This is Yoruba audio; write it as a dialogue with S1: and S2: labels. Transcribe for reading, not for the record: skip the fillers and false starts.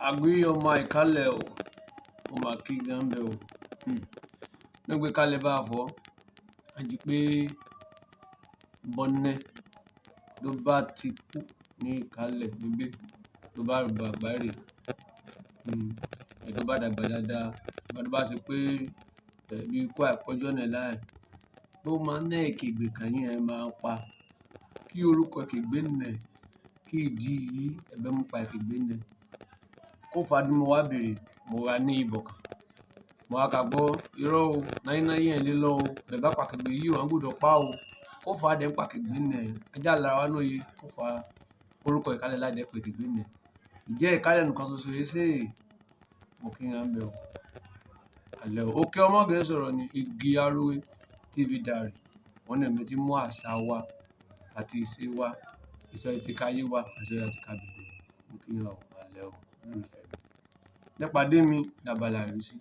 S1: Àgbé ọmọ àìkálẹ̀ o, ó máa kí gan bẹ́ o. Ló gbé kálẹ̀ bá fọ́, àjí pé bọ́nẹ́ ló bá ti kú ní ìkálẹ̀ níbí tó bá rúbọ àgbáre. Ẹ̀ tó bá dàgbà dáadáa, tó bá ṣe pé bí ikú àìpọ́jọ́ náà láì, ó máa ń ná èkègbè kan yín ẹ máa pa. Kí orúkọ èkègbè nẹ̀, kí ìdí yìí ẹ̀bẹ̀ mú pa èkègbè nẹ̀. Kó fàdí mo wá bèrè, mo ra ní ìbọ̀kàn. Mo wá ka gbọ́ irọ́ o, náínáí ẹ̀ lé lọ o, bẹ̀ bá pa èkègbè yìí o, wọ́n gbọdọ̀ pa o. Kó fà dẹ̀ pa èkègbè nẹ̀, ajá lára wa náà yé, kó fà orúkọ ìkálẹ̀ láì dẹ́ pé èkègbè nẹ̀. Ìjẹ́ ìkálẹ̀ nìkan ṣoṣo yé ṣe mo kí yan bẹ́ o. Àlẹ́ o, òkè ọmọ gẹ̀ sọ̀rọ̀ ní igi arúwé TV Diary. Wọ́n ní ẹ̀mí tí mú àṣà wa àti ìṣe wa, ìṣọ́ ètè káyé wa, àṣọ àti kábíyèsí. Mo kí yan o, àlẹ́ o, olólùfẹ́ mi. Nípa dé mi, lábala ìrísí.